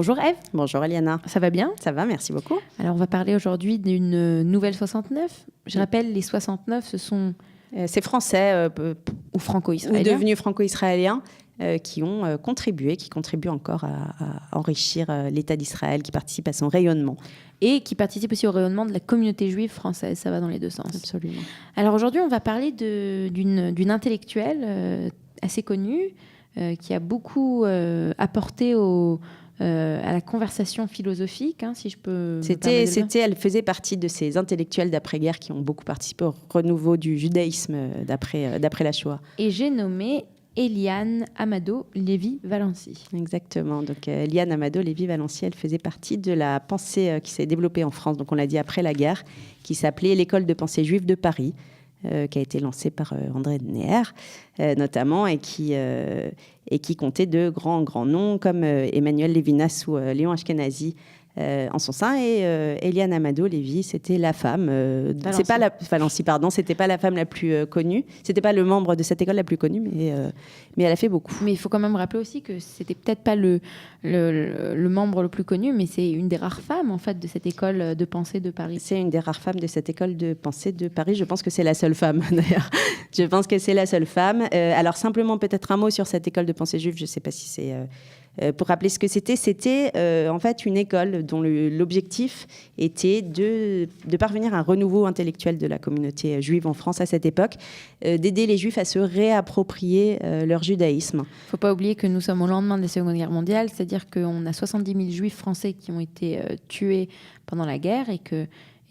Bonjour Ève. Bonjour Eliana. Ça va bien? Ça va, merci beaucoup. Alors on va parler aujourd'hui d'une nouvelle 69. Je rappelle, les 69, ce sont... C'est français ou franco-israéliens. Ou devenus franco-israéliens qui ont contribué, qui contribuent encore à enrichir l'État d'Israël, qui participent à son rayonnement. Et qui participent aussi au rayonnement de la communauté juive française. Ça va dans les deux sens. Absolument. Alors aujourd'hui, on va parler d'une intellectuelle assez connue qui a beaucoup apporté à la conversation philosophique, si je peux. Elle faisait partie de ces intellectuels d'après-guerre qui ont beaucoup participé au renouveau du judaïsme d'après la Shoah. Et j'ai nommé Eliane Amado Lévy-Valency. Exactement. Donc Eliane Amado Lévy-Valency, elle faisait partie de la pensée qui s'est développée en France. Donc on l'a dit après la guerre, qui s'appelait l'école de pensée juive de Paris. Qui a été lancé par André Neher, notamment, et qui comptait de grands noms comme Emmanuel Lévinas ou Léon Ashkenazi en son sein. Et Eliane Amado Lévy, c'était la femme. Valency, pardon, c'était pas la femme la plus connue. C'était pas le membre de cette école la plus connue, mais elle a fait beaucoup. Mais il faut quand même rappeler aussi que c'était peut-être pas le membre le plus connu, mais c'est une des rares femmes en fait de cette école de pensée de Paris. C'est une des rares femmes de cette école de pensée de Paris. Je pense que c'est la seule femme d'ailleurs. Je pense que c'est la seule femme. Alors simplement peut-être un mot sur cette école de pensée juive. Je sais pas si c'est pour rappeler ce que c'était en fait une école dont l'objectif était de parvenir à un renouveau intellectuel de la communauté juive en France à cette époque, d'aider les juifs à se réapproprier leur judaïsme. Il ne faut pas oublier que nous sommes au lendemain de la Seconde Guerre mondiale, c'est-à-dire qu'on a 70 000 juifs français qui ont été tués pendant la guerre et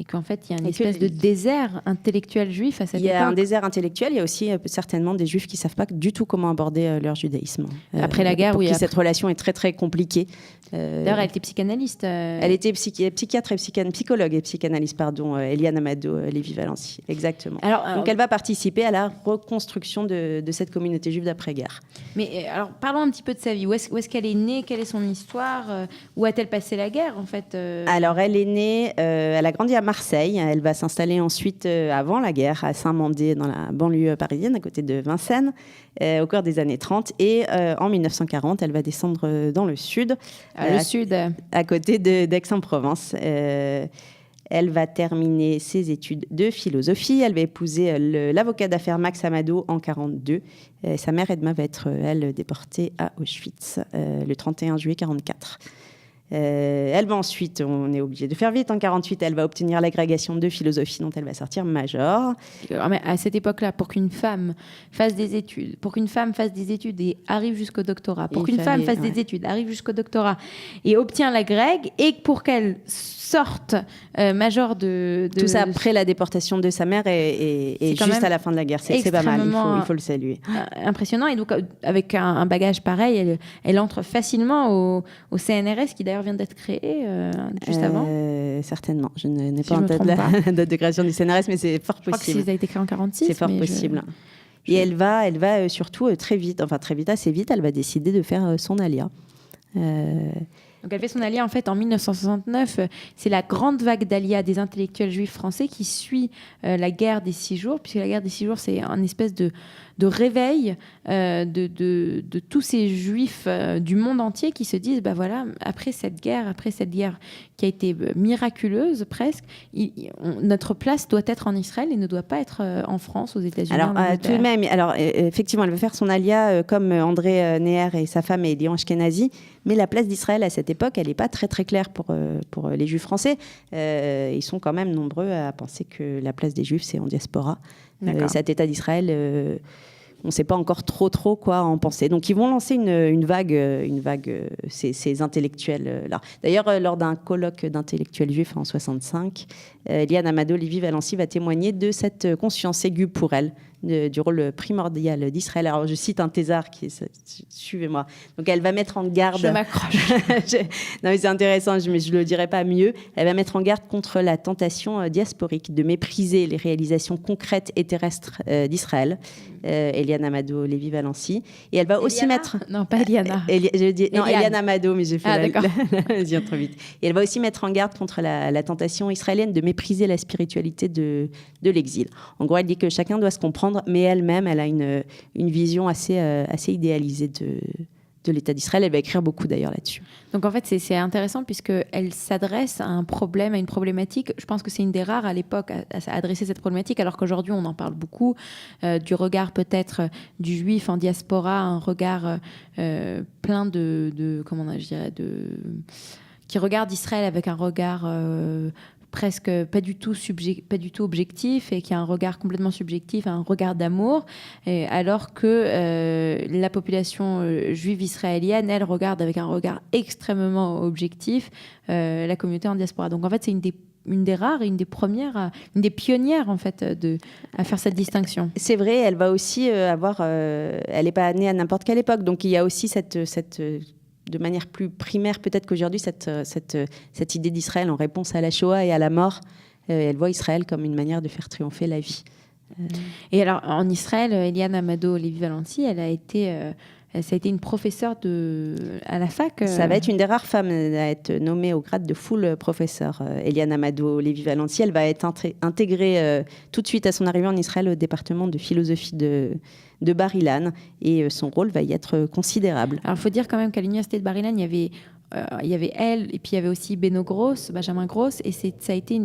qu'en fait, il y a une espèce de désert intellectuel juif à cette époque. Il y a un désert intellectuel, il y a aussi certainement des juifs qui ne savent pas du tout comment aborder leur judaïsme. Après la guerre, pour qui cette relation est très, très compliquée. D'ailleurs, elle était psychanalyste. Elle était psychiatre et psychologue et psychanalyste, Eliane Amado Lévy-Valency, exactement. Donc elle va participer à la reconstruction de cette communauté juive d'après-guerre. Mais alors, parlons un petit peu de sa vie. Où est-ce qu'elle est née? Quelle est son histoire? Où a-t-elle passé la guerre, en fait Alors, elle est née, elle a grandi à Marseille. Elle va s'installer ensuite, avant la guerre, à Saint-Mandé, dans la banlieue parisienne, à côté de Vincennes, au cours des années 30. Et en 1940, elle va descendre dans le sud. À côté d'Aix-en-Provence. Elle va terminer ses études de philosophie. Elle va épouser l'avocat d'affaires Max Amado en 1942. Sa mère, Edma, va être, elle, déportée à Auschwitz le 31 juillet 1944. Elle va ensuite, on est obligé de faire vite, en 1948, elle va obtenir l'agrégation de philosophie dont elle va sortir major. Mais à cette époque-là, pour qu'une femme fasse des études, et arrive jusqu'au doctorat, des études, arrive jusqu'au doctorat et obtient l'agrég, et pour qu'elle sorte major de... Tout ça après la déportation de sa mère et juste à la fin de la guerre. C'est pas mal, il faut le saluer. Impressionnant. Et donc, avec un bagage pareil, elle entre facilement au CNRS, qui d'ailleurs vient d'être créé juste avant. Certainement. Je n'ai pas en tête la date de création du CNRS, mais c'est fort possible. Je crois que ça a été créé en 1946. C'est fort possible. Et elle va surtout assez vite, elle va décider de faire son alia. Donc elle fait son alia en fait en 1969. C'est la grande vague d'alia des intellectuels juifs français qui suit la guerre des 6 jours, puisque la guerre des 6 jours, c'est un espèce de réveil de tous ces juifs du monde entier qui se disent, voilà, après cette guerre qui a été miraculeuse presque, notre place doit être en Israël et ne doit pas être en France, aux États-Unis. Alors tout de même, effectivement, elle veut faire son alia comme André Neher et sa femme et Léon Ashkenazi, mais la place d'Israël à cette époque, elle n'est pas très très claire pour les Juifs français. Ils sont quand même nombreux à penser que la place des Juifs, c'est en diaspora. Cet État d'Israël, on ne sait pas encore trop quoi en penser. Donc ils vont lancer une vague, ces intellectuels-là. D'ailleurs, lors d'un colloque d'intellectuels juifs en 1965, Eliane Amado Lévy-Valency va témoigner de cette conscience aiguë pour elle, du rôle primordial d'Israël. Alors je cite un thésard suivez-moi. Donc elle va mettre en garde... Je m'accroche. Non mais c'est intéressant, mais je ne le dirai pas mieux. Elle va mettre en garde contre la tentation diasporique de mépriser les réalisations concrètes et terrestres d'Israël. Eliane Amado Lévy-Valency. Et elle va aussi mettre... Non, pas Eliana. Eliane Amado, mais j'ai fait d'accord. Vas-y, trop vite. Et elle va aussi mettre en garde contre la tentation israélienne de mépriser la spiritualité de l'exil. En gros, elle dit que chacun doit se comprendre, mais elle-même, elle a une vision assez idéalisée l'État d'Israël. Elle va écrire beaucoup d'ailleurs là-dessus. Donc en fait, c'est intéressant puisqu'elle s'adresse à un problème, à une problématique. Je pense que c'est une des rares à l'époque à adresser cette problématique, alors qu'aujourd'hui, on en parle beaucoup, du regard peut-être du juif en diaspora, un regard plein qui regarde Israël avec un regard presque pas du tout objectif et qui a un regard complètement subjectif, un regard d'amour, alors que la population juive israélienne, elle regarde avec un regard extrêmement objectif la communauté en diaspora. Donc en fait, c'est une des rares et une des premières, une des pionnières en fait à faire cette distinction. C'est vrai, elle va aussi avoir, elle n'est pas née à n'importe quelle époque, donc il y a aussi cette de manière plus primaire peut-être qu'aujourd'hui, cette idée d'Israël en réponse à la Shoah et à la mort. Elle voit Israël comme une manière de faire triompher la vie. Et alors, en Israël, Eliane Amado Levi-Valenti, ça a été une professeure à la fac. Ça va être une des rares femmes à être nommée au grade de full professeur. Eliane Amado Levi-Valenti, elle va être intégrée tout de suite à son arrivée en Israël au département de philosophie de Bar-Ilan, et son rôle va y être considérable. Alors, il faut dire quand même qu'à l'université de Bar-Ilan, il y avait elle, et puis il y avait aussi Benjamin Gross, et ça a été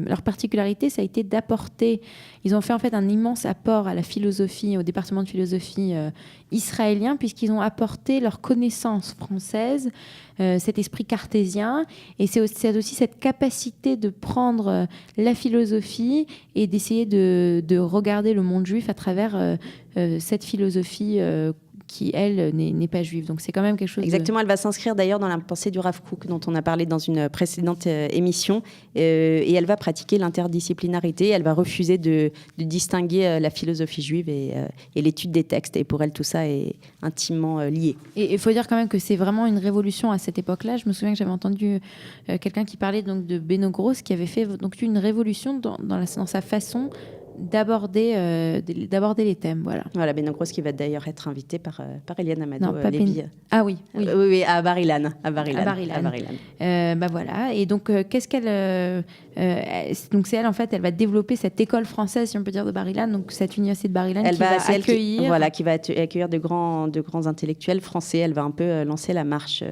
leur particularité, ça a été d'apporter. Ils ont fait en fait un immense apport à la philosophie, au département de philosophie israélien, puisqu'ils ont apporté leur connaissance française, cet esprit cartésien, et c'est aussi cette capacité de prendre la philosophie et d'essayer de regarder le monde juif à travers cette philosophie qui, elle, n'est pas juive. Donc, c'est quand même quelque chose. Exactement, elle va s'inscrire d'ailleurs dans la pensée du Rav Kook, dont on a parlé dans une précédente émission. Et elle va pratiquer l'interdisciplinarité. Elle va refuser de distinguer la philosophie juive et l'étude des textes. Et pour elle, tout ça est intimement lié. Et il faut dire quand même que c'est vraiment une révolution à cette époque-là. Je me souviens que j'avais entendu quelqu'un qui parlait donc, de Beno Gross, qui avait fait donc, une révolution dans sa façon d'aborder les thèmes. Voilà, Beno Gross qui va d'ailleurs être invité par Eliane Amado Levi. Ah oui. Oui, à Bar-Ilan. Voilà. Et donc, qu'est-ce qu'elle... donc, c'est elle, en fait, elle va développer cette école française, si on peut dire, de Bar-Ilan, donc cette université de Bar-Ilan qui va accueillir... qui va accueillir de grands intellectuels français. Elle va un peu lancer la marche...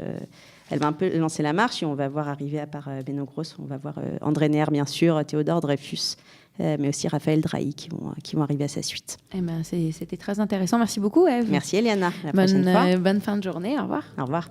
et on va voir arriver à part Beno Gross, on va voir André Neher, bien sûr, Théodore Dreyfus, mais aussi Raphaël Drahi qui vont arriver à sa suite. C'était très intéressant. Merci beaucoup, Ève. Merci, Eliana. À la prochaine fois. Bonne fin de journée. Au revoir. Au revoir.